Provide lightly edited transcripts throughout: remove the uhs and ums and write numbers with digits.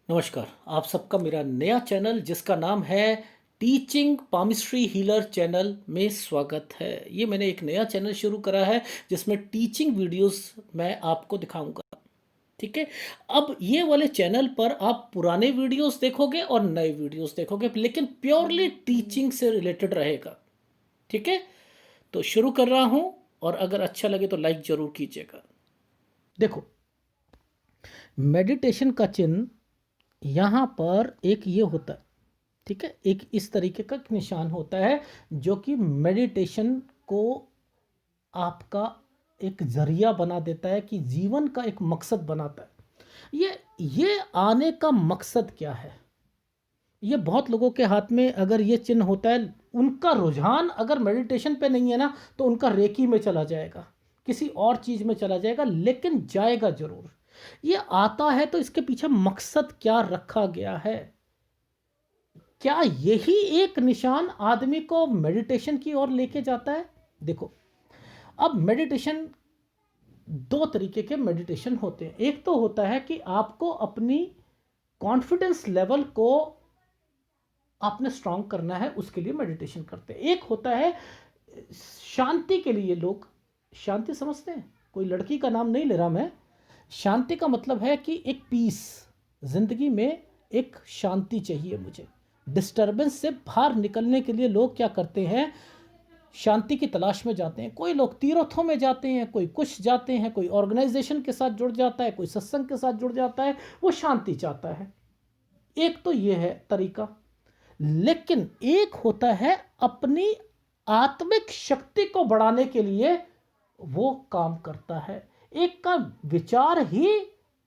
नमस्कार। आप सबका मेरा नया चैनल जिसका नाम है टीचिंग पामिस्ट्री हीलर चैनल में स्वागत है। ये मैंने एक नया चैनल शुरू करा है जिसमें टीचिंग वीडियोस मैं आपको दिखाऊंगा। ठीक है। अब ये वाले चैनल पर आप पुराने वीडियोस देखोगे और नए वीडियोस देखोगे, लेकिन प्योरली टीचिंग से रिलेटेड रहेगा। ठीक है। तो शुरू कर रहा हूं, और अगर अच्छा लगे तो लाइक जरूर कीजिएगा। देखो, मेडिटेशन का चिन्ह यहाँ पर एक ये होता है। ठीक है, एक इस तरीके का निशान होता है जो कि मेडिटेशन को आपका एक जरिया बना देता है, कि जीवन का एक मकसद बनाता है। ये आने का मकसद क्या है, ये बहुत लोगों के हाथ में अगर ये चिन्ह होता है, उनका रुझान अगर मेडिटेशन पे नहीं है ना, तो उनका रेकी में चला जाएगा, किसी और चीज़ में चला जाएगा, लेकिन जाएगा जरूर। ये आता है तो इसके पीछे मकसद क्या रखा गया है। क्या यही एक निशान आदमी को मेडिटेशन की ओर लेके जाता है? देखो, अब मेडिटेशन दो तरीके के मेडिटेशन होते हैं। एक तो होता है कि आपको अपनी कॉन्फिडेंस लेवल को आपने स्ट्रांग करना है, उसके लिए मेडिटेशन करते हैं। एक होता है शांति के लिए। लोग शांति समझते हैं, कोई लड़की का नाम नहीं ले रहा मैं। शांति का मतलब है कि एक पीस, जिंदगी में एक शांति चाहिए मुझे। डिस्टर्बेंस से बाहर निकलने के लिए लोग क्या करते हैं, शांति की तलाश में जाते हैं। कोई लोग तीर्थों में जाते हैं, कोई कुछ जाते हैं, कोई ऑर्गेनाइजेशन के साथ जुड़ जाता है, कोई सत्संग के साथ जुड़ जाता है, वो शांति चाहता है। एक तो ये है तरीका। लेकिन एक होता है अपनी आत्मिक शक्ति को बढ़ाने के लिए वो काम करता है। एक का विचार ही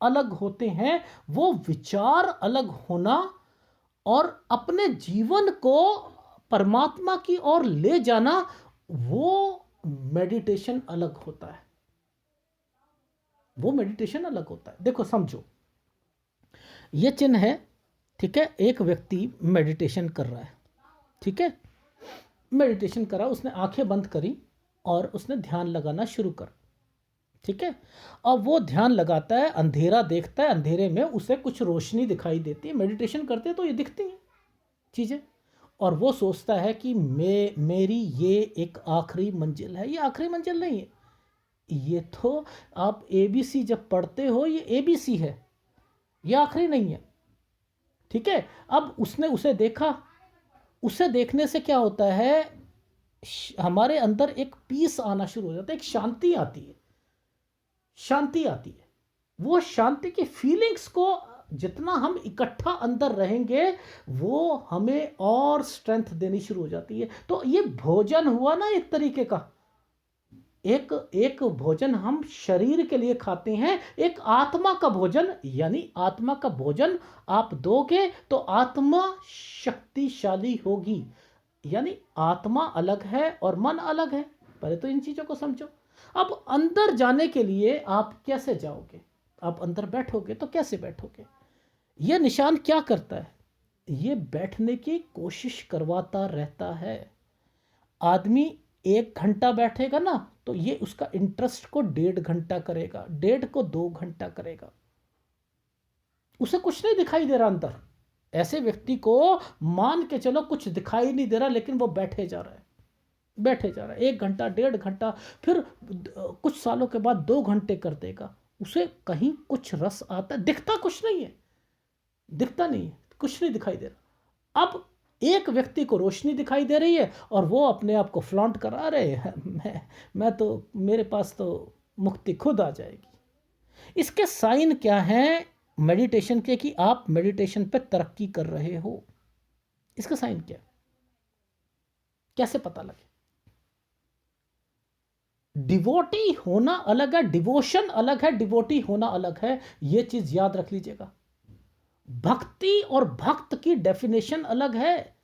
अलग होते हैं, वो विचार अलग होना और अपने जीवन को परमात्मा की ओर ले जाना, वो मेडिटेशन अलग होता है। वो मेडिटेशन अलग होता है। देखो, समझो, ये चिन्ह है। ठीक है, एक व्यक्ति मेडिटेशन कर रहा है। ठीक है, मेडिटेशन करा, उसने आंखें बंद करी और उसने ध्यान लगाना शुरू कर। ठीक है, अब वो ध्यान लगाता है, अंधेरा देखता है, अंधेरे में उसे कुछ रोशनी दिखाई देती है। मेडिटेशन करते तो ये दिखती हैं चीज़ें, और वो सोचता है कि मेरी ये एक आखिरी मंजिल है। ये आखिरी मंजिल नहीं है, ये तो आप ABC जब पढ़ते हो, ये ABC है, ये आखिरी नहीं है। ठीक है, अब उसने उसे देखा। उसे देखने से क्या होता है, हमारे अंदर एक पीस आना शुरू हो जाता है, एक शांति आती है। शांति आती है। वो शांति की फीलिंग्स को जितना हम इकट्ठा अंदर रहेंगे, वो हमें और स्ट्रेंथ देनी शुरू हो जाती है। तो ये भोजन हुआ ना एक तरीके का। एक एक भोजन हम शरीर के लिए खाते हैं, एक आत्मा का भोजन, यानी आत्मा का भोजन आप दोगे तो आत्मा शक्तिशाली होगी। यानी आत्मा अलग है और मन अलग है। पहले तो इन चीज़ों को समझो। अब अंदर जाने के लिए आप कैसे जाओगे? आप अंदर बैठोगे तो कैसे बैठोगे? यह निशान क्या करता है, ये बैठने की कोशिश करवाता रहता है। आदमी 1 घंटा बैठेगा ना, तो ये उसका इंटरेस्ट को 1.5 घंटा करेगा, 1.5 को 2 घंटा करेगा। उसे कुछ नहीं दिखाई दे रहा अंदर। ऐसे व्यक्ति को मान के चलो कुछ दिखाई नहीं दे रहा, लेकिन वो बैठे जा रहा है, बैठे जा रहा है। 1 घंटा, 1.5 घंटा, फिर कुछ सालों के बाद 2 घंटे कर देगा। उसे कहीं कुछ रस आता है? दिखता कुछ नहीं है, दिखता नहीं है, कुछ नहीं दिखाई दे रहा। अब एक व्यक्ति को रोशनी दिखाई दे रही है और वो अपने आप को फ्लॉन्ट करा रहे हैं, मैं तो, मेरे पास तो मुक्ति खुद आ जाएगी। इसके साइन क्या हैं मेडिटेशन के, कि आप मेडिटेशन पे तरक्की कर रहे हो? इसका साइन क्या, कैसे पता लगे? डिवोटी होना अलग है, डिवोशन अलग है, डिवोटी होना अलग है। यह चीज याद रख लीजिएगा। भक्ति और भक्त की डेफिनेशन अलग है।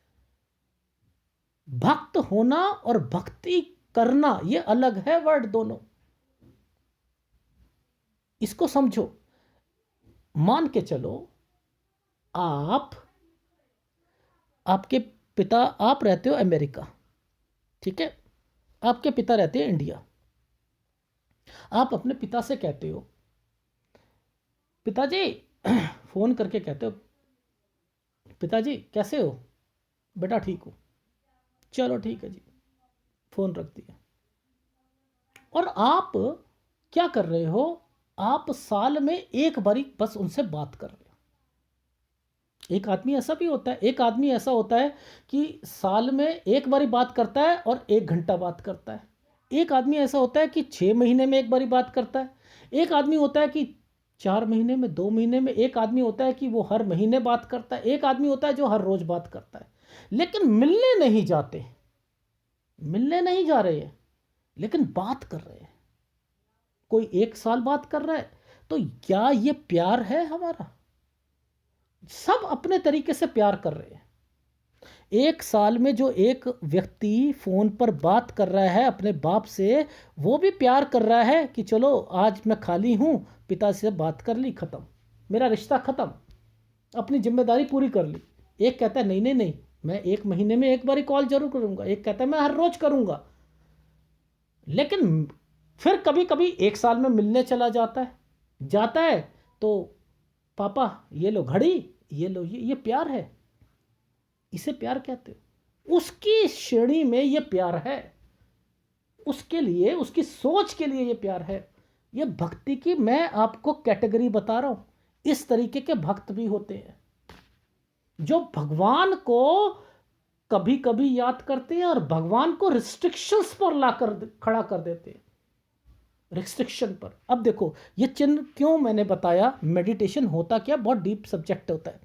भक्त होना और भक्ति करना ये अलग है वर्ड, दोनों। इसको समझो। मान के चलो, आपके पिता, आप रहते हो अमेरिका, ठीक है, आपके पिता रहते हैं इंडिया। आप अपने पिता से कहते हो, पिताजी फ़ोन करके कहते हो, पिताजी कैसे हो? बेटा ठीक हो। चलो ठीक है जी, फ़ोन रख दिया। और आप क्या कर रहे हो? आप साल में एक बारी बस उनसे बात कर रहे हो। एक आदमी ऐसा भी होता है, एक आदमी ऐसा होता है कि साल में एक बारी बात करता है और 1 घंटा बात करता है। एक आदमी ऐसा होता है कि 6 महीने में एक बारी बात करता है। एक आदमी होता है कि 4 महीने में, 2 महीने में। एक आदमी होता है कि वो हर महीने बात करता है। एक आदमी होता है जो हर रोज बात करता है। लेकिन मिलने नहीं जाते, मिलने नहीं जा रहे हैं, लेकिन बात कर रहे हैं। कोई 1 साल बात कर रहा है, तो क्या ये प्यार है हमारा? सब अपने तरीके से प्यार कर रहे हैं। 1 साल में जो एक व्यक्ति फोन पर बात कर रहा है अपने बाप से, वो भी प्यार कर रहा है कि चलो आज मैं खाली हूं, पिता से बात कर ली, खत्म, मेरा रिश्ता खत्म, अपनी जिम्मेदारी पूरी कर ली। एक कहता है नहीं नहीं नहीं, मैं 1 महीने में एक बारी कॉल जरूर करूंगा। एक कहता है मैं हर रोज करूंगा। लेकिन फिर कभी कभी 1 साल में मिलने चला जाता है तो पापा ये लो घड़ी, ये लो, ये प्यार है? इसे प्यार कहते हो? उसकी श्रेणी में ये प्यार है, उसके लिए, उसकी सोच के लिए ये प्यार है। ये भक्ति की मैं आपको कैटेगरी बता रहा हूं। इस तरीके के भक्त भी होते हैं जो भगवान को कभी कभी याद करते हैं और भगवान को रिस्ट्रिक्शंस पर लाकर खड़ा कर देते हैं, रिस्ट्रिक्शन पर। अब देखो ये चिन्ह क्यों मैंने बताया, मेडिटेशन होता क्या, बहुत डीप सब्जेक्ट होता है।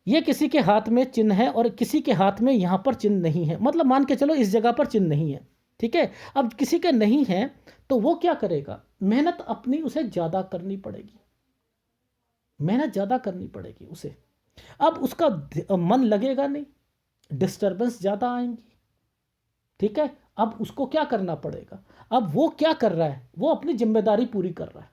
ये किसी के हाथ में चिन्ह है और किसी के हाथ में यहां पर चिन्ह नहीं है, मतलब मान के चलो इस जगह पर चिन्ह नहीं है, ठीक है। अब किसी के नहीं है तो वो क्या करेगा? मेहनत अपनी उसे ज़्यादा करनी पड़ेगी, मेहनत ज़्यादा करनी पड़ेगी उसे। अब उसका मन लगेगा नहीं, डिस्टर्बेंस ज़्यादा आएंगी, ठीक है। अब उसको क्या करना पड़ेगा? अब वो क्या कर रहा है? वो अपनी जिम्मेदारी पूरी कर रहा है,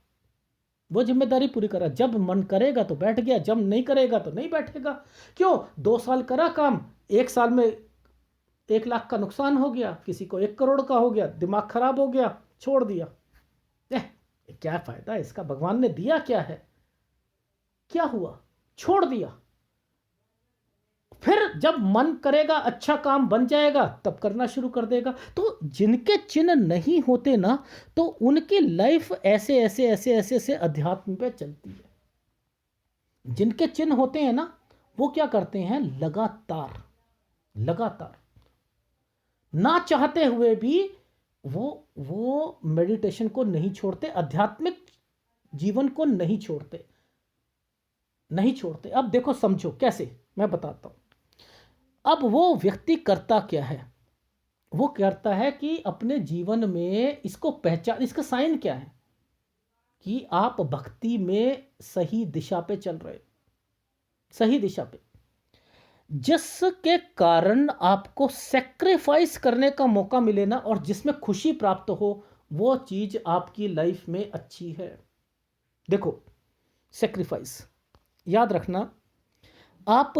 वो जिम्मेदारी पूरी कर रहा है। जब मन करेगा तो बैठ गया, जब नहीं करेगा तो नहीं बैठेगा। क्यों? 2 साल करा काम, 1 साल में 1 लाख का नुकसान हो गया, किसी को 1 करोड़ का हो गया, दिमाग खराब हो गया, छोड़ दिया। क्या फायदा इसका? भगवान ने दिया क्या है? क्या हुआ? छोड़ दिया। फिर जब मन करेगा, अच्छा काम बन जाएगा, तब करना शुरू कर देगा। तो जिनके चिन्ह नहीं होते ना, तो उनकी लाइफ ऐसे ऐसे ऐसे ऐसे ऐसे अध्यात्म पे चलती है। जिनके चिन्ह होते हैं ना, वो क्या करते हैं? लगातार लगातार ना चाहते हुए भी वो मेडिटेशन को नहीं छोड़ते, आध्यात्मिक जीवन को नहीं छोड़ते, नहीं छोड़ते। अब देखो, समझो कैसे, मैं बताता हूं। अब वो व्यक्ति करता क्या है? वो करता है कि अपने जीवन में इसको पहचान, इसका साइन क्या है कि आप भक्ति में सही दिशा पे चल रहे हो, सही दिशा पे, जिसके कारण आपको सेक्रीफाइस करने का मौका मिले ना, और जिसमें खुशी प्राप्त हो, वो चीज आपकी लाइफ में अच्छी है। देखो, सेक्रीफाइस याद रखना। आप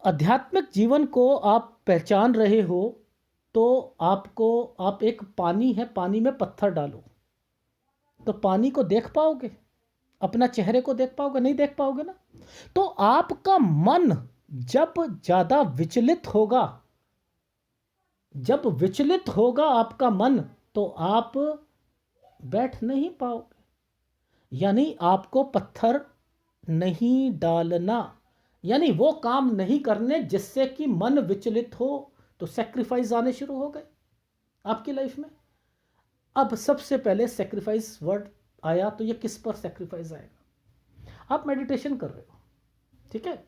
आध्यात्मिक जीवन को आप पहचान रहे हो, तो आप एक पानी है, पानी में पत्थर डालो तो पानी को देख पाओगे? अपना चेहरे को देख पाओगे? नहीं देख पाओगे ना। तो आपका मन जब ज्यादा विचलित होगा, जब विचलित होगा आपका मन, तो आप बैठ नहीं पाओगे। यानी आपको पत्थर नहीं डालना, यानी वो काम नहीं करने जिससे कि मन विचलित हो। तो सेक्रीफाइस आने शुरू हो गए आपकी लाइफ में। अब सबसे पहले सेक्रीफाइस वर्ड आया, तो ये किस पर सेक्रीफाइस आएगा? आप मेडिटेशन कर रहे हो, ठीक है,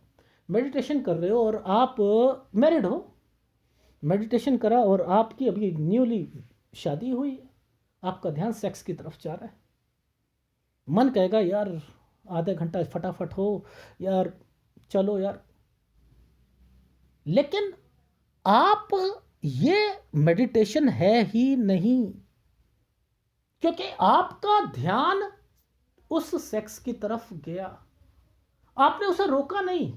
मेडिटेशन कर रहे हो और आप मैरिड हो, मेडिटेशन करा और आपकी अभी न्यूली शादी हुई है, आपका ध्यान सेक्स की तरफ जा रहा है। मन कहेगा यार आधा घंटा फटाफट हो यार, चलो यार। लेकिन आप, ये मेडिटेशन है ही नहीं, क्योंकि आपका ध्यान उस सेक्स की तरफ गया। आपने उसे रोका नहीं,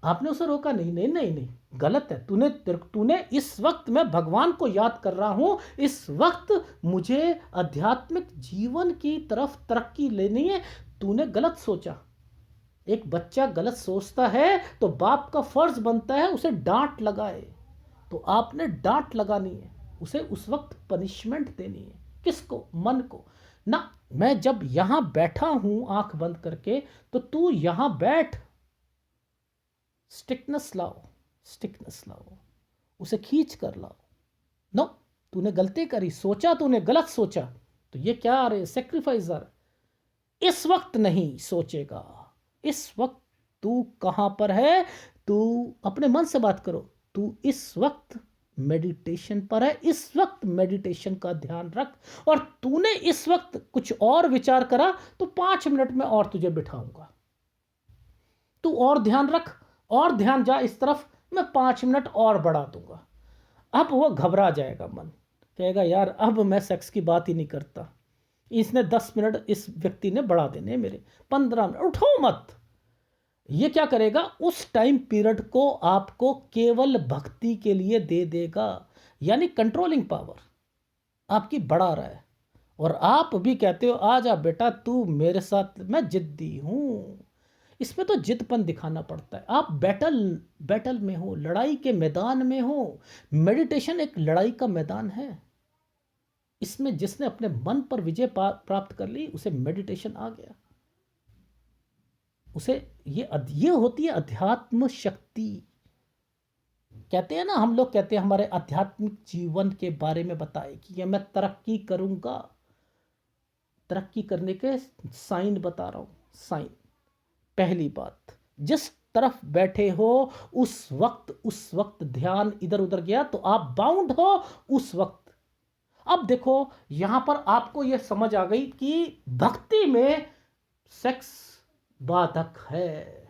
आपने उसे रोका नहीं, नहीं नहीं नहीं, गलत है। तूने इस वक्त मैं भगवान को याद कर रहा हूं, इस वक्त मुझे आध्यात्मिक जीवन की तरफ तरक्की लेनी है, तूने गलत सोचा। एक बच्चा गलत सोचता है तो बाप का फर्ज बनता है उसे डांट लगाए। तो आपने डांट लगानी है, उसे उस वक्त पनिशमेंट देनी है। किसको? मन को ना। मैं जब यहां बैठा हूं आंख बंद करके, तो तू यहां बैठ, स्टिकनेस लाओ, स्टिकनेस लाओ, उसे खींच कर लाओ। नो, तूने गलती करी, सोचा तूने गलत सोचा, तो ये क्या आ रहे, सेक्रीफाइस आ रहा। इस वक्त नहीं सोचेगा, इस वक्त तू कहां पर है? तू अपने मन से बात करो, तू इस वक्त मेडिटेशन पर है, इस वक्त मेडिटेशन का ध्यान रख। और तूने इस वक्त कुछ और विचार करा तो 5 मिनट में और तुझे बिठाऊंगा, तू और ध्यान रख, और ध्यान जा इस तरफ, मैं 5 मिनट और बढ़ा दूंगा। अब वो घबरा जाएगा, मन कहेगा यार अब मैं सेक्स की बात ही नहीं करता, इसने 10 मिनट इस व्यक्ति ने बढ़ा देने मेरे, 15 मिनट, उठो मत। ये क्या करेगा, उस टाइम पीरियड को आपको केवल भक्ति के लिए दे देगा, यानी कंट्रोलिंग पावर आपकी बढ़ा रहा है। और आप भी कहते हो आ जा बेटा तू मेरे साथ, मैं जिद्दी हूं। इसमें तो जिद्दपन दिखाना पड़ता है। आप बैटल में हो, लड़ाई के मैदान में हो। मेडिटेशन एक लड़ाई का मैदान है। इसमें जिसने अपने मन पर विजय प्राप्त कर ली, उसे मेडिटेशन आ गया। उसे ये होती है अध्यात्म शक्ति। कहते हैं ना, हम लोग कहते हैं हमारे आध्यात्मिक जीवन के बारे में बताए कि ये मैं तरक्की करूंगा। तरक्की करने के साइन बता रहा हूं, साइन। पहली बात, जिस तरफ बैठे हो उस वक्त ध्यान इधर उधर गया तो आप बाउंड हो उस वक्त। अब देखो यहां पर आपको यह समझ आ गई कि भक्ति में सेक्स बाधक है।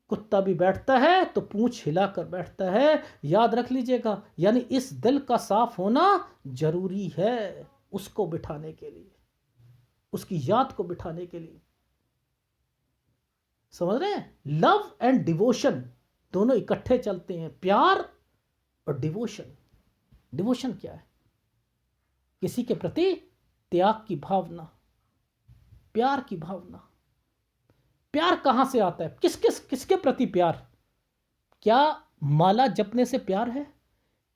कुत्ता भी बैठता है तो पूंछ हिलाकर बैठता है, याद रख लीजिएगा। यानी इस दिल का साफ होना जरूरी है उसको बिठाने के लिए, उसकी याद को बिठाने के लिए। समझ रहे हैं? लव एंड डिवोशन दोनों इकट्ठे चलते हैं, प्यार और डिवोशन। डिवोशन क्या है? किसी के प्रति त्याग की भावना, प्यार की भावना। प्यार कहां से आता है? किसके प्रति प्यार? क्या माला जपने से प्यार है?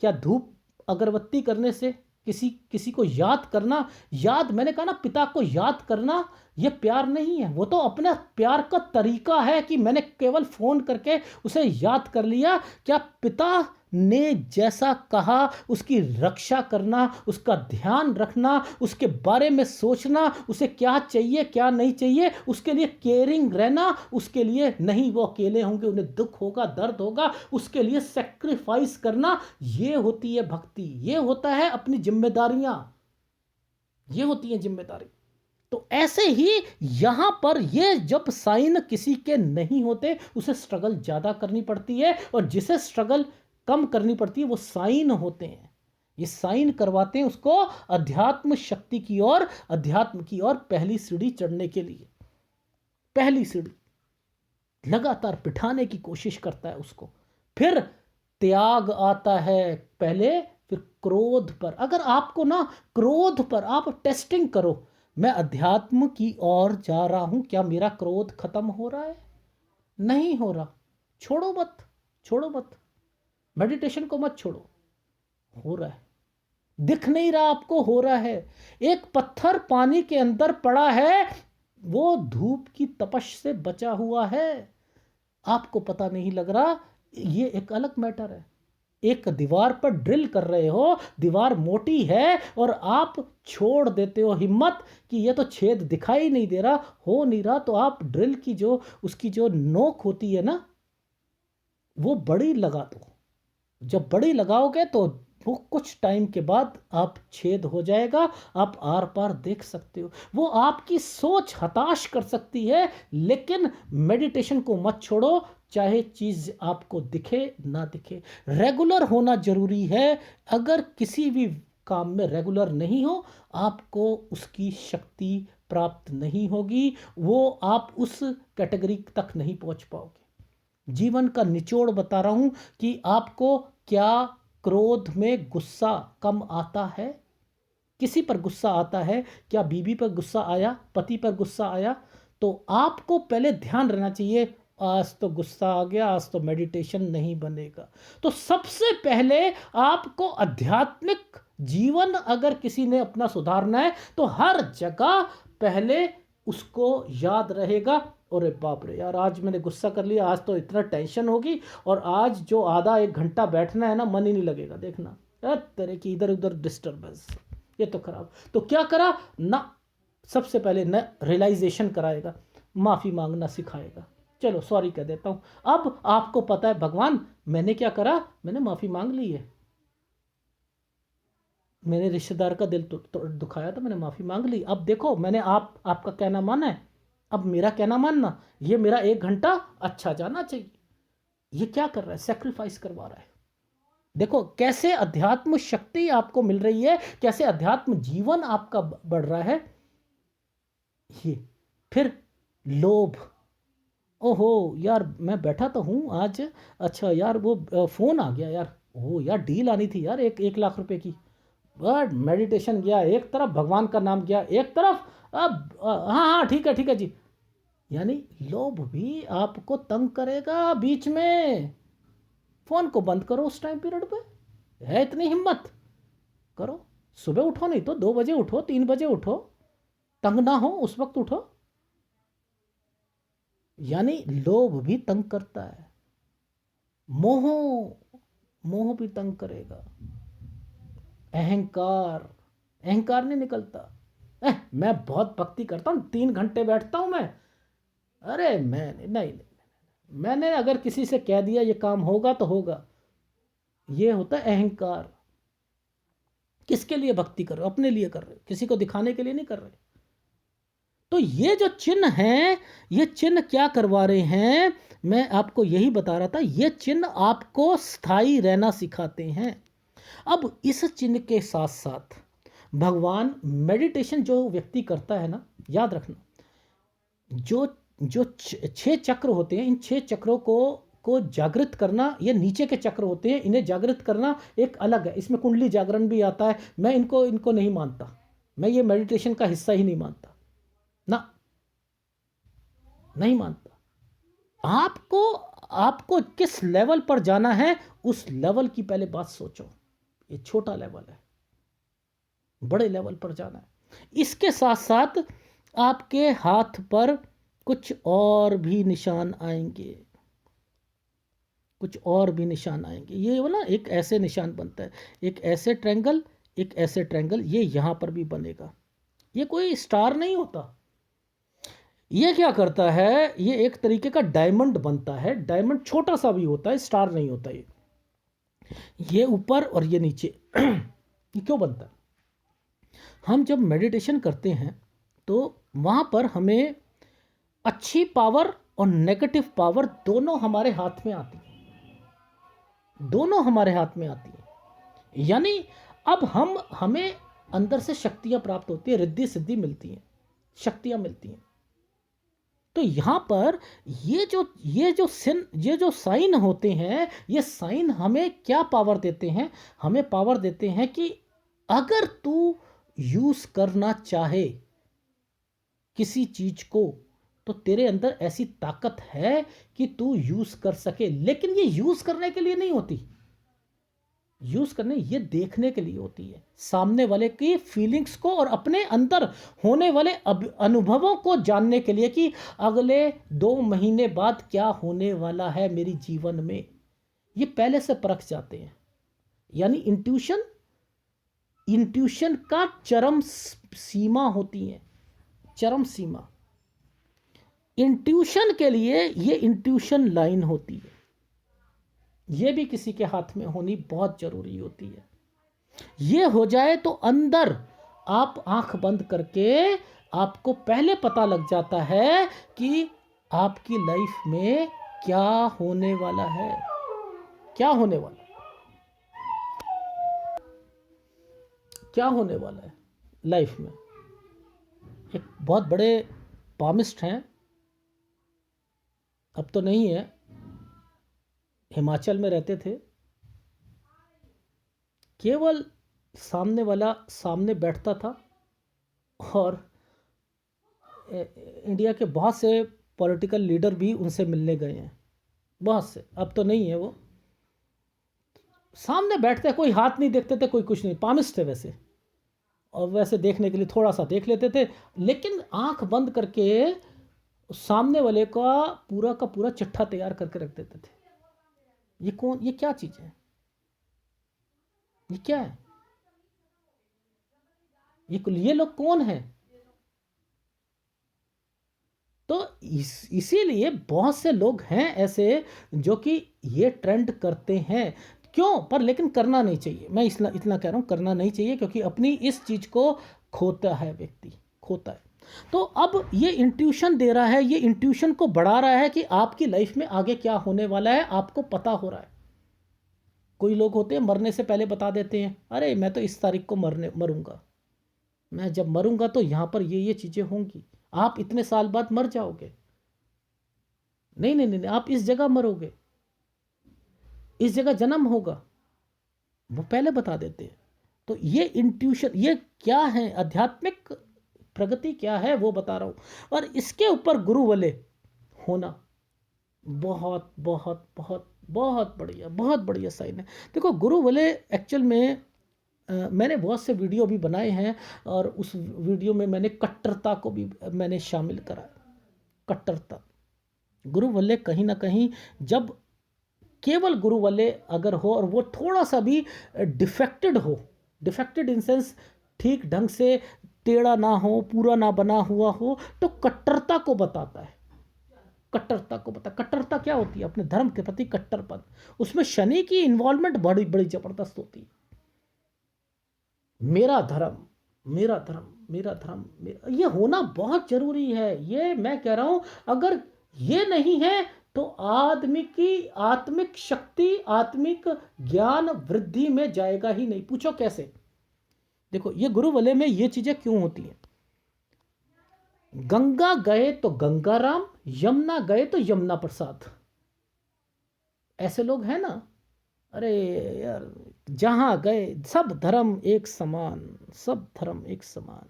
क्या धूप अगरबत्ती करने से? किसी को याद करना, याद, मैंने कहा ना, पिता को याद करना यह प्यार नहीं है। वो तो अपना प्यार का तरीका है कि मैंने केवल फोन करके उसे याद कर लिया। क्या पिता ने जैसा कहा उसकी रक्षा करना, उसका ध्यान रखना, उसके बारे में सोचना, उसे क्या चाहिए क्या नहीं चाहिए, उसके लिए केयरिंग रहना, उसके लिए नहीं वो अकेले होंगे, उन्हें दुख होगा, दर्द होगा, उसके लिए सेक्रीफाइस करना, ये होती है भक्ति। ये होता है अपनी जिम्मेदारियां, ये होती हैं जिम्मेदारी। तो ऐसे ही यहां पर ये जब साइन किसी के नहीं होते उसे स्ट्रगल ज्यादा करनी पड़ती है, और जिसे स्ट्रगल कम करनी पड़ती है वो साइन होते हैं। ये साइन करवाते हैं उसको अध्यात्म शक्ति की ओर, अध्यात्म की ओर पहली सीढ़ी चढ़ने के लिए। पहली सीढ़ी लगातार बिठाने की कोशिश करता है उसको। फिर त्याग आता है पहले, फिर क्रोध पर। अगर आपको ना क्रोध पर आप टेस्टिंग करो, मैं अध्यात्म की ओर जा रहा हूं, क्या मेरा क्रोध खत्म हो रहा है? नहीं हो रहा, छोड़ो मत, छोड़ो मत, मेडिटेशन को मत छोड़ो। हो रहा है, दिख नहीं रहा आपको, हो रहा है। एक पत्थर पानी के अंदर पड़ा है, वो धूप की तपश से बचा हुआ है, आपको पता नहीं लग रहा, ये एक अलग मैटर है। एक दीवार पर ड्रिल कर रहे हो, दीवार मोटी है और आप छोड़ देते हो हिम्मत कि ये तो छेद दिखाई नहीं दे रहा, हो नहीं रहा, तो आप ड्रिल की उसकी जो नोक होती है ना, वो बड़ी लगा दो। जब बड़ी लगाओगे तो वो कुछ टाइम के बाद आप छेद हो जाएगा, आप आर पार देख सकते हो। वो आपकी सोच हताश कर सकती है, लेकिन मेडिटेशन को मत छोड़ो, चाहे चीज आपको दिखे ना दिखे। रेगुलर होना जरूरी है। अगर किसी भी काम में रेगुलर नहीं हो, आपको उसकी शक्ति प्राप्त नहीं होगी, वो आप उस कैटेगरी तक नहीं पहुंच पाओगे। जीवन का निचोड़ बता रहा हूं कि आपको क्या क्रोध में गुस्सा कम आता है? किसी पर गुस्सा आता है? क्या बीवी पर गुस्सा आया, पति पर गुस्सा आया, तो आपको पहले ध्यान रहना चाहिए, आज तो गुस्सा आ गया, आज तो मेडिटेशन नहीं बनेगा। तो सबसे पहले आपको आध्यात्मिक जीवन अगर किसी ने अपना सुधारना है तो हर जगह पहले उसको याद रहेगा, अरे बाप रे यार, आज मैंने गुस्सा कर लिया, आज तो इतना टेंशन होगी, और आज जो आधा एक घंटा बैठना है ना, मन ही नहीं लगेगा, देखना तरह की इधर उधर डिस्टर्बेंस, ये तो खराब। तो क्या करा ना, सबसे पहले न रियलाइजेशन कराएगा, माफ़ी मांगना सिखाएगा, चलो सॉरी कह देता हूँ। अब आपको पता है भगवान मैंने क्या करा, मैंने माफ़ी मांग ली है, मैंने रिश्तेदार का दिल तो दुखाया तो मैंने माफ़ी मांग ली, अब देखो मैंने आपका कहना माना है, अब मेरा कहना मानना, ये मेरा 1 घंटा अच्छा जाना चाहिए। ये क्या कर रहा है, सेक्रीफाइस करवा रहा है। देखो कैसे अध्यात्म शक्ति आपको मिल रही है, कैसे अध्यात्म जीवन आपका बढ़ रहा है। ये फिर लोभ, ओहो यार मैं बैठा तो हूँ आज, अच्छा यार वो फ़ोन आ गया यार, ओह यार डील आनी थी यार, 1 लाख रुपए की, बट मेडिटेशन गया एक तरफ, भगवान का नाम गया एक तरफ, अब हाँ हाँ ठीक है जी। यानी लोभ भी आपको तंग करेगा बीच में। फ़ोन को बंद करो उस टाइम पीरियड पे, है इतनी हिम्मत करो, सुबह उठो, नहीं तो 2 बजे उठो, 3 बजे उठो, तंग ना हो उस वक्त उठो। यानी लोभ भी तंग करता है, मोह, मोह भी तंग करेगा, अहंकार, अहंकार नहीं निकलता, मैं बहुत भक्ति करता हूँ, 3 घंटे बैठता हूँ मैं, अरे मैं नहीं, मैंने अगर किसी से कह दिया ये काम होगा तो होगा, ये होता है अहंकार। किसके लिए भक्ति कर रहे हो, अपने लिए कर रहे हो, किसी को दिखाने के लिए नहीं कर रहे। तो ये जो चिन्ह हैं, ये चिन्ह क्या करवा रहे हैं, मैं आपको यही बता रहा था, ये चिन्ह आपको स्थायी रहना सिखाते हैं। अब इस चिन्ह के साथ साथ भगवान, मेडिटेशन जो व्यक्ति करता है ना, याद रखना, जो जो 6 चक्र होते हैं, इन 6 चक्रों को जागृत करना, ये नीचे के चक्र होते हैं, इन्हें जागृत करना एक अलग है, इसमें कुंडली जागरण भी आता है, मैं इनको नहीं मानता, मैं ये मेडिटेशन का हिस्सा ही नहीं मानता ना, नहीं मानता। आपको आपको किस लेवल पर जाना है, उस लेवल की पहले बात सोचो, ये छोटा लेवल है, बड़े लेवल पर जाना है। इसके साथ साथ आपके हाथ पर कुछ और भी निशान आएंगे, कुछ और भी निशान आएंगे, ये वाला एक ऐसे निशान बनता है, एक ऐसे ट्रायंगल, एक ऐसे ट्रायंगल, ये यहां पर भी बनेगा, ये कोई स्टार नहीं होता, ये क्या करता है, ये एक तरीके का डायमंड बनता है, डायमंड छोटा सा भी होता है, स्टार नहीं होता ये ऊपर और ये नीचे। ये क्यों बनता है, हम जब मेडिटेशन करते हैं तो वहां पर हमें अच्छी पावर और नेगेटिव पावर दोनों हमारे हाथ में आती है, दोनों हमारे हाथ में आती है। यानी अब हमें अंदर से शक्तियां प्राप्त होती है, रिद्धि सिद्धि मिलती हैं, शक्तियां मिलती हैं। तो यहाँ पर ये जो साइन होते हैं, ये साइन हमें क्या पावर देते हैं, हमें पावर देते हैं कि अगर तू यूज करना चाहे किसी चीज को, तो तेरे अंदर ऐसी ताकत है कि तू यूज कर सके। लेकिन ये यूज करने के लिए नहीं होती, यूज करने, ये देखने के लिए होती है, सामने वाले की फीलिंग्स को और अपने अंदर होने वाले अनुभवों को जानने के लिए कि अगले 2 महीने बाद क्या होने वाला है मेरी जीवन में, ये पहले से परख जाते हैं। यानी इंट्यूशन, इंट्यूशन का चरम सीमा होती है, चरम सीमा, इंट्यूशन के लिए ये इंट्यूशन लाइन होती है, ये भी किसी के हाथ में होनी बहुत जरूरी होती है। ये हो जाए तो अंदर आप आंख बंद करके आपको पहले पता लग जाता है कि आपकी लाइफ में क्या होने वाला है, क्या होने वाला है, क्या होने वाला है लाइफ में। एक बहुत बड़े पामिस्ट हैं, अब तो नहीं है, हिमाचल में रहते थे, केवल सामने वाला सामने बैठता था और इंडिया के बहुत से पॉलिटिकल लीडर भी उनसे मिलने गए हैं, बहुत से, अब तो नहीं है वो। सामने बैठते, कोई हाथ नहीं देखते थे, कोई कुछ नहीं, पामिस्ट थे वैसे, और वैसे देखने के लिए थोड़ा सा देख लेते थे, लेकिन आंख बंद करके सामने वाले का पूरा चिट्ठा तैयार करके रख देते थे। ये कौन, ये क्या चीज है, ये क्या है, ये लोग कौन है? तो इसीलिए बहुत से लोग हैं ऐसे जो कि ये ट्रेंड करते हैं, क्यों पर, लेकिन करना नहीं चाहिए। मैं इतना कह रहा हूं, करना नहीं चाहिए, क्योंकि अपनी इस चीज को खोता है व्यक्ति, खोता है। तो अब ये इंट्यूशन दे रहा है, ये इंट्यूशन को बढ़ा रहा है कि आपकी लाइफ में आगे क्या होने वाला है आपको पता हो रहा है। कोई लोग होते हैं मरने से पहले बता देते हैं, अरे मैं तो इस तारीख को मरूंगा, मैं जब मरूंगा तो यहां पर ये चीजें होंगी, आप इतने साल बाद मर जाओगे, नहीं नहीं नहीं, आप इस जगह मरोगे, इस जगह जन्म होगा, वो पहले बता देते हैं। तो ये इंट्यूशन, ये क्या है, आध्यात्मिक प्रगति क्या है वो बता रहा हूं। और इसके ऊपर गुरु वाले होना बहुत बहुत बहुत बहुत बढ़िया साइन है। देखो गुरु वाले एक्चुअल में मैंने बहुत से वीडियो भी बनाए हैं, और उस वीडियो में मैंने कट्टरता को भी मैंने शामिल करा। कट्टरता, गुरु वाले कहीं ना कहीं, जब केवल गुरु वाले अगर हो और वो थोड़ा सा भी डिफेक्टेड हो, डिफेक्टेड इन सेंस ठीक ढंग से टेढ़ा ना हो, पूरा ना बना हुआ हो, तो कट्टरता को बताता है। कट्टरता को बता, कट्टरता क्या होती है, अपने धर्म के प्रति कट्टरपन, उसमें शनि की इन्वॉल्वमेंट बड़ी बड़ी जबरदस्त होती है। मेरा धर्म, मेरा धर्म, मेरा धर्म, ये होना बहुत जरूरी है। ये मैं कह रहा हूं, अगर ये नहीं है तो आदमी की आत्मिक शक्ति, आत्मिक ज्ञान वृद्धि में जाएगा ही नहीं। पूछो कैसे? देखो ये गुरु वाले में ये चीजें क्यों होती हैं। गंगा गए तो गंगाराम, यमुना गए तो यमुना प्रसाद, ऐसे लोग हैं ना। अरे यार, जहां गए सब धर्म एक समान, सब धर्म एक समान,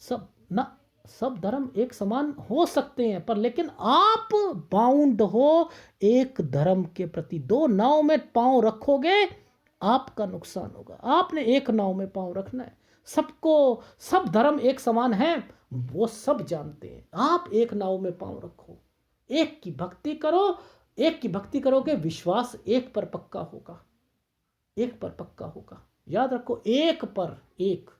सब ना, सब धर्म एक समान हो सकते हैं, पर लेकिन आप बाउंड हो एक धर्म के प्रति। दो नाव में पांव रखोगे आपका नुकसान होगा। आपने एक नाव में पांव रखना है। सबको, सब धर्म एक समान है वो सब जानते हैं। आप एक नाव में पांव रखो, एक की भक्ति करो, एक की भक्ति करोगे, विश्वास एक पर पक्का होगा, एक पर पक्का होगा। याद रखो, एक पर एक।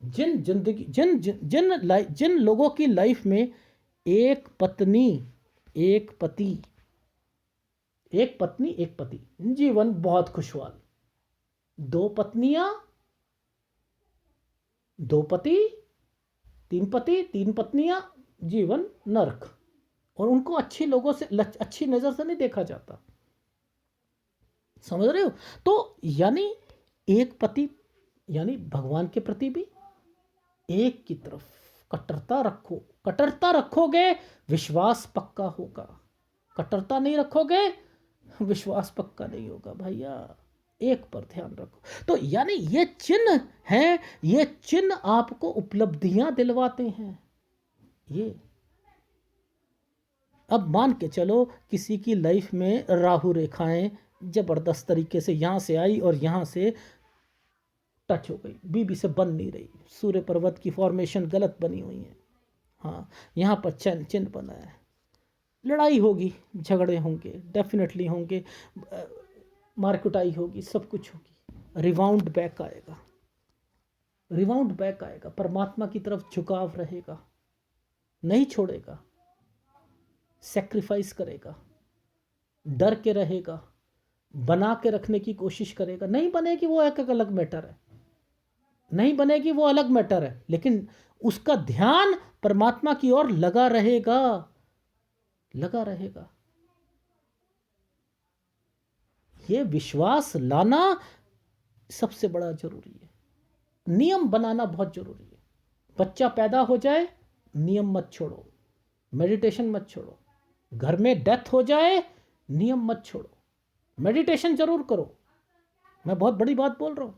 जिन जिंदगी जिन जिन जिन, जिन लोगों की लाइफ में एक पत्नी एक पति, एक पत्नी एक पति, जीवन बहुत खुशहाल। दो पत्नियां दो पति, तीन पत्नियां, जीवन नरक। और उनको अच्छी लोगों से, अच्छी नजर से नहीं देखा जाता। समझ रहे हो? तो यानी एक पति, यानी भगवान के प्रति भी एक की तरफ कट्टरता रखो। कट्टरता रखोगे विश्वास पक्का होगा, कट्टरता नहीं रखोगे विश्वास पक्का नहीं होगा भैया। एक पर ध्यान रखो। तो यानी ये चिन्ह हैं, ये चिन्ह आपको उपलब्धियां दिलवाते हैं। ये अब मान के चलो किसी की लाइफ में राहु रेखाएं जबरदस्त तरीके से यहां से आई और यहां से टच हो गई, बीबी से बन नहीं रही, सूर्य पर्वत की फॉर्मेशन गलत बनी हुई है, हाँ यहाँ पर चिन्ह बना है, लड़ाई होगी, झगड़े होंगे, डेफिनेटली होंगे, मारकुटाई होगी, सब कुछ होगी, रिवाउंड बैक आएगा, रिवाउंड बैक आएगा, परमात्मा की तरफ झुकाव रहेगा, नहीं छोड़ेगा, सेक्रीफाइस करेगा, डर के रहेगा, बना के रखने की कोशिश करेगा। नहीं बनेगी वो एक अलग मैटर है, नहीं बनेगी वो अलग मैटर है, लेकिन उसका ध्यान परमात्मा की ओर लगा रहेगा, लगा रहेगा। ये विश्वास लाना सबसे बड़ा जरूरी है। नियम बनाना बहुत जरूरी है। बच्चा पैदा हो जाए, नियम मत छोड़ो, मेडिटेशन मत छोड़ो। घर में डेथ हो जाए, नियम मत छोड़ो, मेडिटेशन जरूर करो। मैं बहुत बड़ी बात बोल रहा हूं।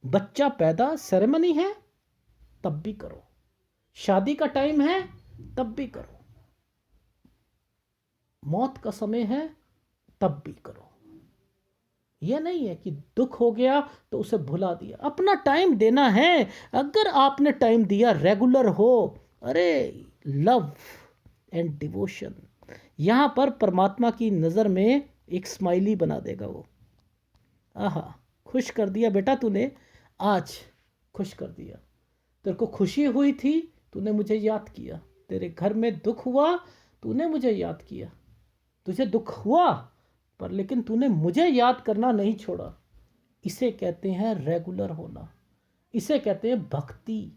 बच्चा पैदा सेरेमनी है, तब भी करो, शादी का टाइम है तब भी करो, मौत का समय है तब भी करो। यह नहीं है कि दुख हो गया तो उसे भुला दिया, अपना टाइम देना है। अगर आपने टाइम दिया, रेगुलर हो, अरे लव एंड डिवोशन, यहां पर परमात्मा की नज़र में एक स्माइली बना देगा वो। आहा, खुश कर दिया बेटा तूने, आज खुश कर दिया। तेरे को खुशी हुई थी, तूने मुझे याद किया। तेरे घर में दुख हुआ, तूने मुझे याद किया। तुझे दुख हुआ पर लेकिन तूने मुझे याद करना नहीं छोड़ा। इसे कहते हैं रेगुलर होना, इसे कहते हैं भक्ति,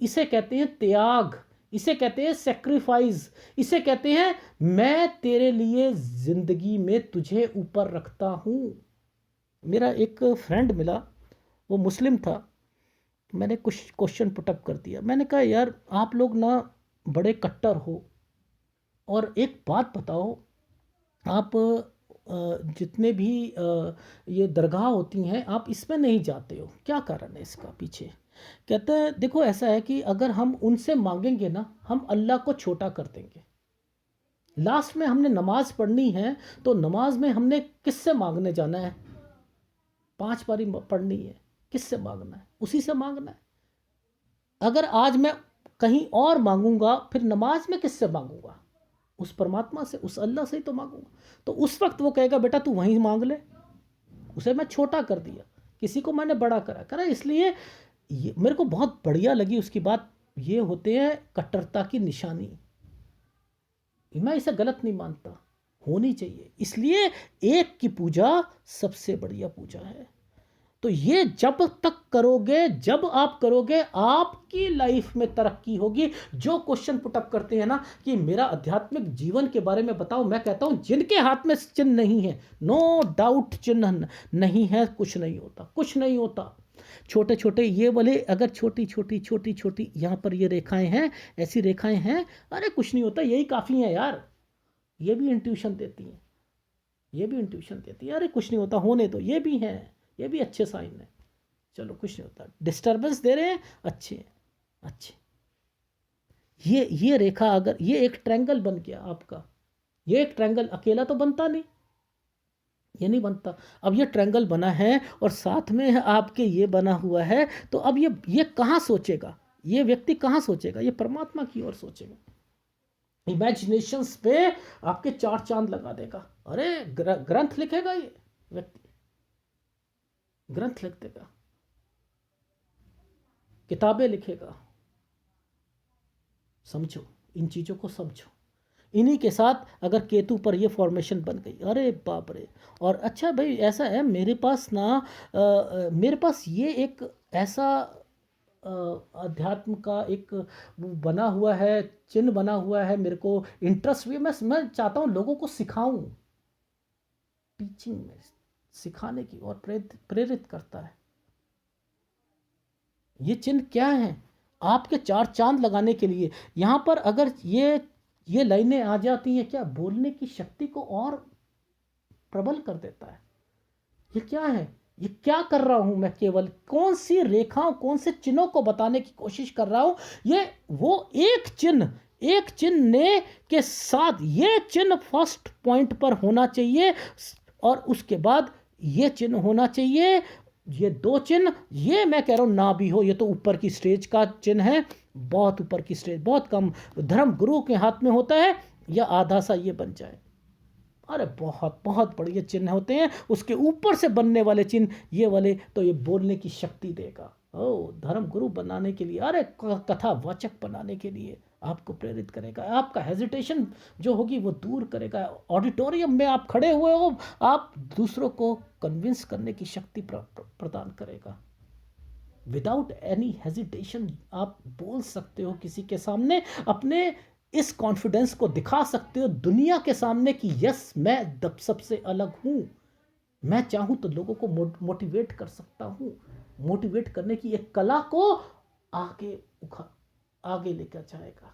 इसे कहते हैं त्याग, इसे कहते हैं सेक्रीफाइस, इसे कहते हैं मैं तेरे लिए जिंदगी में तुझे ऊपर रखता हूं। मेरा एक फ्रेंड मिला, वो मुस्लिम था। मैंने कुछ क्वेश्चन पुटअप कर दिया। मैंने कहा यार आप लोग ना बड़े कट्टर हो, और एक बात बताओ, आप जितने भी ये दरगाह होती हैं आप इसमें नहीं जाते हो, क्या कारण है इसका पीछे? कहते हैं देखो ऐसा है कि अगर हम उनसे मांगेंगे ना, हम अल्लाह को छोटा कर देंगे। लास्ट में हमने नमाज पढ़नी है, तो नमाज में हमने किससे मांगने जाना है? 5 बारी पढ़नी है, किससे मांगना है? उसी से मांगना है। अगर आज मैं कहीं और मांगूंगा, फिर नमाज में किससे मांगूंगा? उस परमात्मा से, उस अल्लाह से ही तो मांगूंगा। तो उस वक्त वो कहेगा बेटा तू वहीं मांग ले। उसे मैं छोटा कर दिया, किसी को मैंने बड़ा करा। इसलिए ये मेरे को बहुत बढ़िया लगी उसकी बात। ये होते हैं कट्टरता की निशानी। मैं इसे गलत नहीं मानता, होनी चाहिए। इसलिए एक की पूजा सबसे बढ़िया पूजा है। तो ये जब तक करोगे, जब आप करोगे, आपकी लाइफ में तरक्की होगी। जो क्वेश्चन पुटअप करते हैं ना कि मेरा आध्यात्मिक जीवन के बारे में बताओ, मैं कहता हूं जिनके हाथ में चिन्ह नहीं है, नो डाउट चिन्ह नहीं है, कुछ नहीं होता, कुछ नहीं होता। छोटे छोटे ये वाले अगर छोटी छोटी छोटी छोटी यहां पर ये रेखाएं हैं, ऐसी रेखाएं हैं, अरे कुछ नहीं होता, यही काफ़ी है यार। ये भी इंट्यूशन देती हैं, ये भी इंट्यूशन देती है, अरे कुछ नहीं होता, होने दो। ये भी हैं, ये भी अच्छे साइन है। चलो कुछ नहीं होता, डिस्टर्बेंस दे रहे हैं, अच्छे हैं, अच्छे। ये रेखा, अगर ये एक ट्रायंगल बन गया आपका, ये एक ट्रायंगल अकेला तो बनता नहीं, ये नहीं बनता। अब ये ट्रायंगल बना है और साथ में आपके ये बना हुआ है, तो अब ये कहाँ सोचेगा? ये व्यक्ति कहाँ सोचेगा? ये परमात्मा की ओर सोचेगा। इमेजिनेशंस पे आपके 4 चांद लगा देगा। अरे ग्रंथ लिखेगा ये व्यक्ति, ग्रंथ लिख देगा, किताबें लिखेगा। समझो, इन चीज़ों को समझो। इन्हीं के साथ अगर केतु पर ये फॉर्मेशन बन गई, अरे बाप रे। और अच्छा भाई ऐसा है मेरे पास ना, मेरे पास ये एक ऐसा अध्यात्म का एक वो बना हुआ है, चिन्ह बना हुआ है। मेरे को इंटरेस्ट भी, मैं चाहता हूँ लोगों को सिखाऊं, टीचिंग में सिखाने की और प्रेरित करता है। ये चिन्ह क्या है? आपके 4 चांद लगाने के लिए। यहाँ पर अगर ये लाइनें आ जाती हैं, क्या बोलने की शक्ति को और प्रबल कर देता है। ये क्या है? ये क्या कर रहा हूं मैं? केवल कौन सी रेखाओं, कौन से चिन्हों को बताने की कोशिश कर रहा हूं? ये वो एक चिन्ह ने के साथ ये चिन्ह फर्स्ट पॉइंट पर होना चाहिए, और उसके बाद ये चिन्ह होना चाहिए। ये 2 चिन्ह, ये मैं कह रहा हूं ना भी हो, ये तो ऊपर की स्टेज का चिन्ह है, बहुत ऊपर की स्टेज, बहुत कम धर्म गुरु के हाथ में होता है, या आधा सा ये बन जाए। अरे बहुत बहुत बढ़िया चिन्ह होते हैं। उसके ऊपर से बनने वाले चिन्ह ये वाले, तो ये बोलने की शक्ति देगा। ओ, धर्म गुरु बनाने के लिए, अरे कथा वाचक बनाने के लिए आपको प्रेरित करेगा। आपका हेजिटेशन जो होगी वो दूर करेगा। ऑडिटोरियम में आप खड़े हुए हो, आप दूसरों को कन्विंस करने की शक्ति प्रदान करेगा। विदाउट एनी हेजिटेशन आप बोल सकते हो किसी के सामने, अपने इस कॉन्फिडेंस को दिखा सकते हो दुनिया के सामने कि यस, मैं सबसे अलग हूं। मैं चाहूं तो लोगों को मोटिवेट कर सकता हूं। मोटिवेट करने की एक कला को आगे लेकर जाएगा।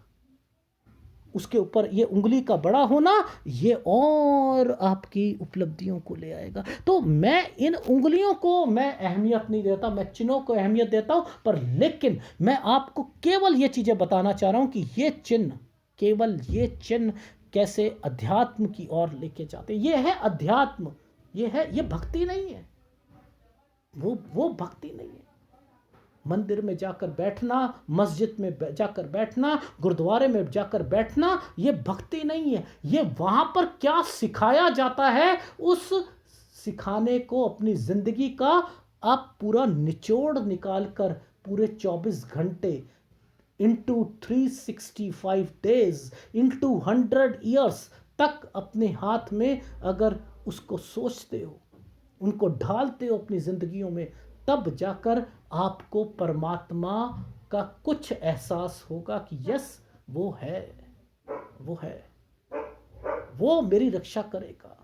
उसके ऊपर ये उंगली का बड़ा होना, ये और आपकी उपलब्धियों को ले आएगा। तो मैं इन उंगलियों को मैं अहमियत नहीं देता, मैं चिन्हों को अहमियत देता हूं, पर लेकिन मैं आपको केवल ये चीजें बताना चाह रहा हूं कि ये चिन्ह, केवल ये चिन्ह कैसे अध्यात्म की ओर लेके जाते। ये है अध्यात्म, ये भक्ति नहीं है, वो भक्ति नहीं है। मंदिर में जाकर बैठना, मस्जिद में जाकर बैठना, गुरुद्वारे में जाकर बैठना, ये भक्ति नहीं है। ये वहां पर क्या सिखाया जाता है, उस सिखाने को अपनी जिंदगी का आप पूरा निचोड़ निकाल कर पूरे 24 घंटे इंटू 365 डेज इंटू 100 ईयर्स तक अपने हाथ में अगर उसको सोचते हो, उनको ढालते हो अपनी जिंदगियों में, तब जाकर आपको परमात्मा का कुछ एहसास होगा कि यस, वो है, वो मेरी रक्षा करेगा,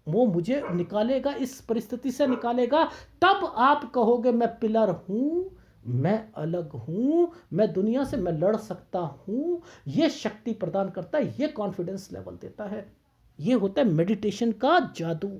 वो मुझे निकालेगा, इस परिस्थिति से निकालेगा। तब आप कहोगे मैं पिलर हूं, मैं अलग हूं, मैं दुनिया से मैं लड़ सकता हूं। ये शक्ति प्रदान करता है, ये कॉन्फिडेंस लेवल देता है। ये होता है मेडिटेशन का जादू।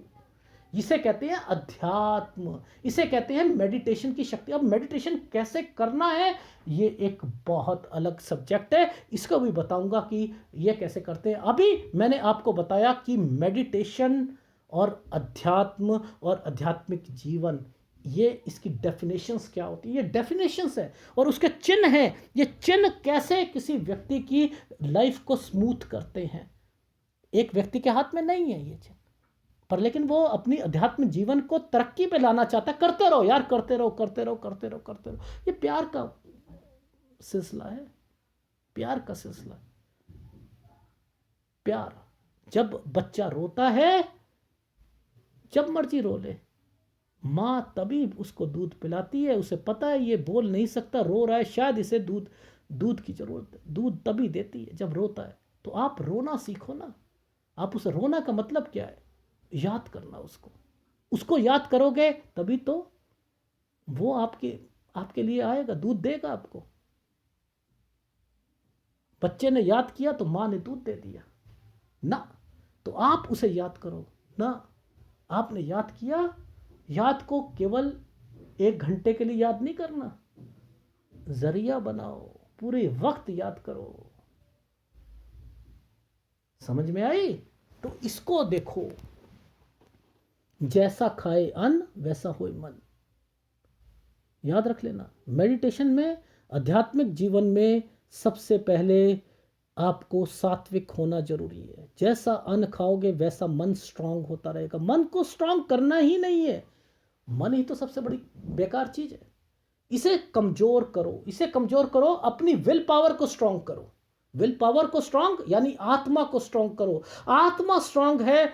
इसे कहते हैं अध्यात्म, इसे कहते हैं मेडिटेशन की शक्ति। अब मेडिटेशन कैसे करना है, ये एक बहुत अलग सब्जेक्ट है, इसको भी बताऊंगा कि ये कैसे करते हैं। अभी मैंने आपको बताया कि मेडिटेशन और अध्यात्म और आध्यात्मिक जीवन, ये इसकी डेफिनेशंस क्या होती है, ये डेफिनेशंस है और उसके चिन्ह हैं। ये चिन्ह कैसे किसी व्यक्ति की लाइफ को स्मूथ करते हैं। एक व्यक्ति के हाथ में नहीं है ये चिन्ह, पर लेकिन वो अपनी अध्यात्म जीवन को तरक्की पे लाना चाहता है। करते रहो यार, करते रहो, करते रहो, करते रहो, करते रहो। ये प्यार का सिलसिला है, प्यार का सिलसिला। प्यार, जब बच्चा रोता है, जब मर्जी रो ले, माँ तभी उसको दूध पिलाती है। उसे पता है ये बोल नहीं सकता, रो रहा है, शायद इसे दूध की जरूरत है, दूध तभी देती है जब रोता है। तो आप रोना सीखो ना। आप उसे, रोना का मतलब क्या है, याद करना उसको याद करोगे तभी तो वो आपके लिए आएगा, दूध देगा आपको। बच्चे ने याद किया तो माँ ने दूध दे दिया ना, तो आप उसे याद करो ना। आपने याद किया, याद को केवल 1 घंटे के लिए याद नहीं करना, जरिया बनाओ, पूरे वक्त याद करो। समझ में आई? तो इसको देखो, जैसा खाए अन्न वैसा होए मन। याद रख लेना। मेडिटेशन में, आध्यात्मिक जीवन में सबसे पहले आपको सात्विक होना जरूरी है। जैसा अन्न खाओगे वैसा मन स्ट्रांग होता रहेगा। मन को स्ट्रांग करना ही नहीं है, मन ही तो सबसे बड़ी बेकार चीज है। इसे कमजोर करो, इसे कमजोर करो, अपनी विल पावर को स्ट्रांग करो। विल पावर को स्ट्रांग यानी आत्मा को स्ट्रांग करो। आत्मा स्ट्रांग है,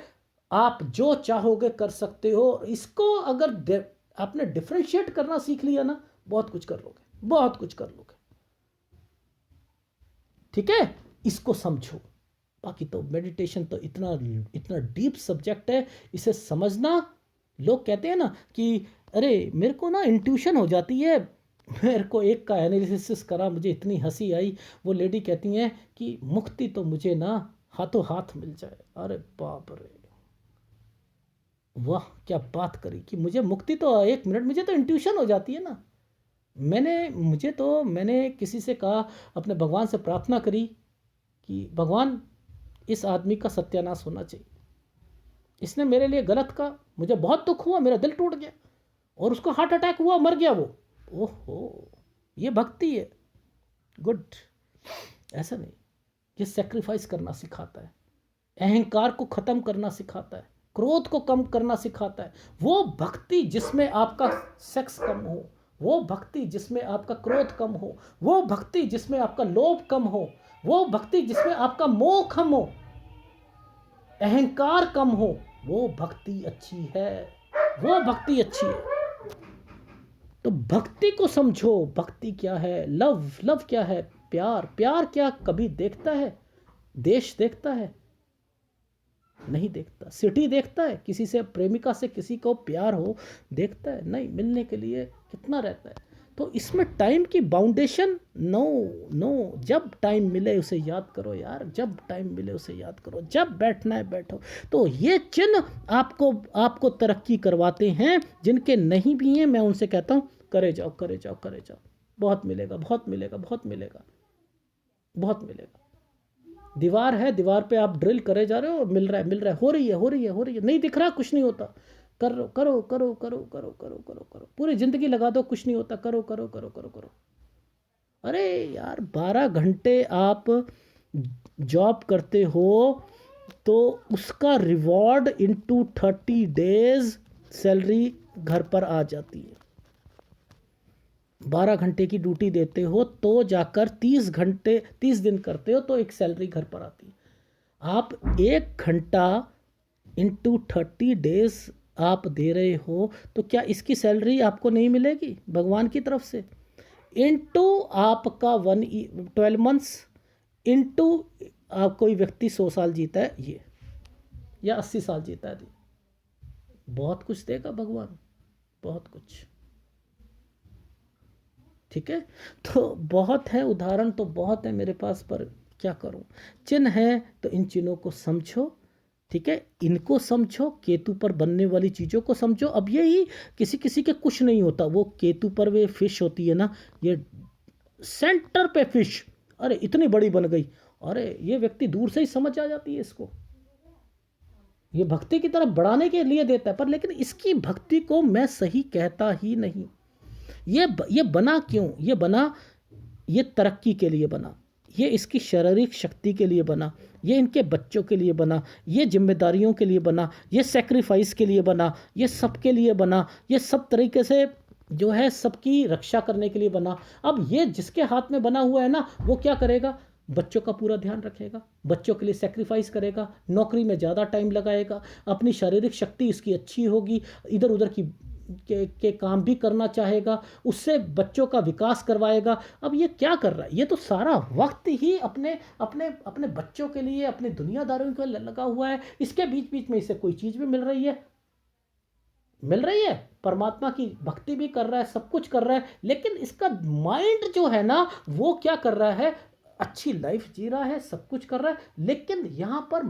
आप जो चाहोगे कर सकते हो। इसको अगर आपने डिफरेंशिएट करना सीख लिया ना, बहुत कुछ कर लोगे, बहुत कुछ कर लोगे। ठीक है, इसको समझो। बाकी तो मेडिटेशन तो इतना डीप सब्जेक्ट है, इसे समझना। लोग कहते हैं ना कि अरे मेरे को ना इंट्यूशन हो जाती है। मेरे को एक का एनालिसिस करा, मुझे इतनी हंसी आई। वो लेडी कहती हैं कि मुक्ति तो मुझे ना हाथों हाथ मिल जाए। अरे बाप रे, वाह क्या बात करी कि मुझे मुक्ति तो 1 मिनट, मुझे तो इंट्यूशन हो जाती है ना। मैंने किसी से कहा, अपने भगवान से प्रार्थना करी कि भगवान इस आदमी का सत्यानाश होना चाहिए, इसने मेरे लिए गलत कहा, मुझे बहुत दुख हुआ, मेरा दिल टूट गया और उसको हार्ट अटैक हुआ, मर गया वो। ओहो, ये भक्ति है। गुड। ऐसा नहीं, ये सेक्रीफाइस करना सिखाता है, अहंकार को खत्म करना सिखाता है, क्रोध को कम करना सिखाता है। वो भक्ति जिसमें आपका सेक्स कम हो, वो भक्ति जिसमें आपका क्रोध कम हो, वो भक्ति जिसमें आपका लोभ कम हो, वो भक्ति जिसमें आपका मोह कम हो, अहंकार कम हो, वो भक्ति अच्छी है, वो भक्ति अच्छी है। तो भक्ति को समझो। भक्ति क्या है? लव क्या है? प्यार क्या कभी देखता है? देश देखता है? नहीं देखता। सिटी देखता है? किसी से, प्रेमिका से किसी को प्यार हो देखता है? नहीं। मिलने के लिए कितना रहता है। तो इसमें टाइम की बाउंडेशन नो नो, जब टाइम मिले उसे याद करो यार, जब टाइम मिले उसे याद करो, जब बैठना है बैठो। तो ये चिन्ह आपको आपको तरक्की करवाते हैं। जिनके नहीं भी हैं मैं उनसे कहता हूँ करे जाओ करे जाओ करे जाओ, बहुत मिलेगा बहुत मिलेगा बहुत मिलेगा बहुत मिलेगा। दीवार है, दीवार पे आप ड्रिल करे जा रहे हो, मिल रहा है मिल रहा है, हो रही है हो रही है हो रही है, नहीं दिख रहा कुछ नहीं होता, करो करो करो करो करो करो करो करो, पूरी जिंदगी लगा दो कुछ नहीं होता, करो करो करो करो करो। अरे यार 12 घंटे आप जॉब करते हो तो उसका रिवॉर्ड इनटू 30 डेज सैलरी घर पर आ जाती है। 12 घंटे की ड्यूटी देते हो तो जाकर 30 घंटे 30 दिन करते हो तो एक सैलरी घर पर आती है। आप 1 घंटा इंटू 30 डेज आप दे रहे हो तो क्या इसकी सैलरी आपको नहीं मिलेगी भगवान की तरफ से? इंटू आपका 12 मंथ्स, इंटू आप कोई व्यक्ति 100 साल जीता है ये, या 80 साल जीता है, बहुत कुछ देगा भगवान, बहुत कुछ। ठीक है, तो बहुत है, उदाहरण तो बहुत है मेरे पास, पर क्या करूं। चिन्ह है तो इन चिन्हों को समझो। ठीक है, इनको समझो, केतु पर बनने वाली चीज़ों को समझो। अब यही किसी किसी के कुछ नहीं होता, वो केतु पर वे फिश होती है ना, ये सेंटर पे फिश, अरे इतनी बड़ी बन गई, अरे ये व्यक्ति दूर से ही समझ आ जाती है इसको, ये भक्ति की तरफ बढ़ाने के लिए देता है, पर लेकिन इसकी भक्ति को मैं सही कहता ही नहीं। ये बना क्यों? ये बना, ये तरक्की के लिए बना, ये इसकी शारीरिक शक्ति के लिए बना, ये इनके बच्चों के लिए बना, ये जिम्मेदारियों के लिए बना, ये सेक्रीफाइस के लिए बना, ये सबके लिए बना, ये सब तरीके से जो है सबकी रक्षा करने के लिए बना। अब ये जिसके हाथ में बना हुआ है ना, वो क्या करेगा? बच्चों का पूरा ध्यान रखेगा, बच्चों के लिए सेक्रीफाइस करेगा, नौकरी में ज़्यादा टाइम लगाएगा, अपनी शारीरिक शक्ति इसकी अच्छी होगी, इधर उधर की के काम भी करना चाहेगा, उससे बच्चों का विकास करवाएगा। अब ये क्या कर रहा है? ये तो सारा वक्त ही अपने अपने अपने बच्चों के लिए, अपने दुनियादारों के लिए लगा हुआ है। इसके बीच बीच में इसे कोई चीज़ भी मिल रही है, मिल रही है, परमात्मा की भक्ति भी कर रहा है, सब कुछ कर रहा है, लेकिन इसका माइंड जो है ना वो क्या कर रहा है? अच्छी लाइफ जी रहा है, सब कुछ कर रहा है, लेकिन यहाँ पर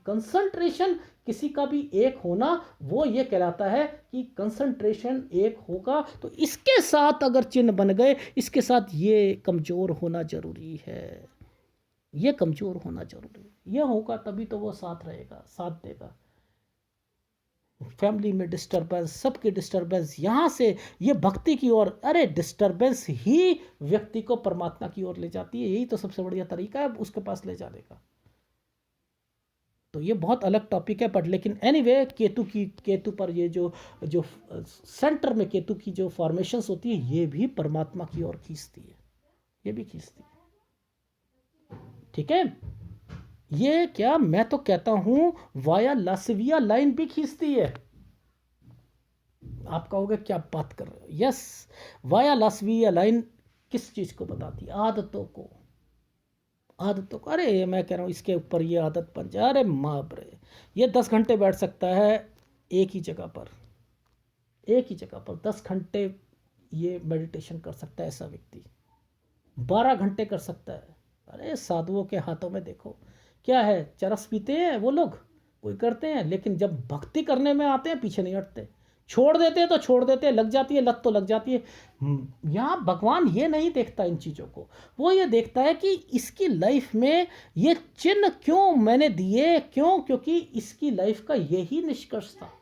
कंसंट्रेशन किसी का भी एक होना, वो ये कहलाता है कि कंसंट्रेशन एक होगा। तो इसके साथ अगर चिन्ह बन गए, इसके साथ ये कमज़ोर होना जरूरी है, ये कमज़ोर होना जरूरी है, ये होगा तभी तो वो साथ रहेगा, साथ देगा। फैमिली में डिस्टर्बेंस, सबकी डिस्टर्बेंस, यहाँ से ये भक्ति की ओर, अरे डिस्टर्बेंस ही व्यक्ति को परमात्मा की ओर ले जाती है, यही तो सबसे बढ़िया तरीका है उसके पास ले जाने का। तो ये बहुत अलग टॉपिक है, पर लेकिन एनीवे केतु पर ये जो जो सेंटर में केतु की जो फॉर्मेशंस होती है, ये भी परमात्मा की ओर खींचती है, ये भी खींचती है। ठीक है, ये क्या, मैं तो कहता हूं वाया लासविया लाइन भी खींचती है। आप कहोगे क्या बात कर रहे हो? यस, वाया लासविया लाइन किस चीज को बताती है? आदतों को, आदतों को। अरे मैं कह रहा हूं इसके ऊपर ये आदत बन जाए, अरे माप रे, ये 10 घंटे बैठ सकता है एक ही जगह पर, एक ही जगह पर 10 घंटे ये मेडिटेशन कर सकता है ऐसा व्यक्ति, 12 घंटे कर सकता है। अरे साधुओं के हाथों में देखो क्या है, चरस पीते हैं वो लोग, कोई करते हैं, लेकिन जब भक्ति करने में आते हैं पीछे नहीं हटते, छोड़ देते हैं तो छोड़ देते हैं, लग जाती है लत तो लग जाती है। यहाँ भगवान ये नहीं देखता इन चीज़ों को, वो ये देखता है कि इसकी लाइफ में ये चिन्ह क्यों मैंने दिए, क्यों? क्योंकि इसकी लाइफ का यही निष्कर्ष था।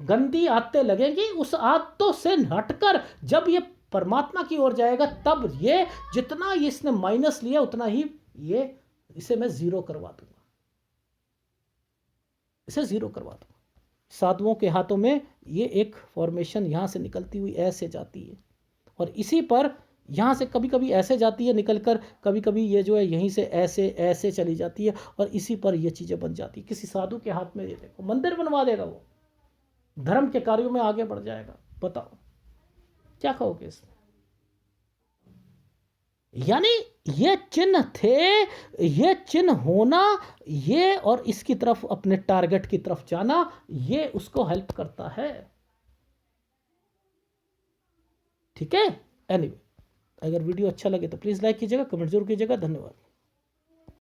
गंदी आदतें लगेंगी, उस आदतों से हटकर जब ये परमात्मा की ओर जाएगा, तब ये जितना इसने माइनस लिया उतना ही ये, इसे मैं जीरो करवा दूंगा, इसे जीरो करवा दूंगा। साधुओं के हाथों में ये एक फॉर्मेशन यहाँ से निकलती हुई ऐसे जाती है, और इसी पर यहाँ से कभी कभी ऐसे जाती है निकलकर, कभी कभी ये जो है यहीं से ऐसे ऐसे चली जाती है, और इसी पर ये चीज़ें बन जाती है। किसी साधु के हाथ में ये देखो मंदिर बनवा देगा, वो धर्म के कार्यों में आगे बढ़ जाएगा। बताओ क्या कहोगे इसमें? यानी ये चिन्ह थे, ये चिन्ह होना, ये और इसकी तरफ अपने टारगेट की तरफ जाना, ये उसको हेल्प करता है। ठीक है, एनीवे, अगर वीडियो अच्छा लगे तो प्लीज़ लाइक कीजिएगा, कमेंट जरूर कीजिएगा। धन्यवाद।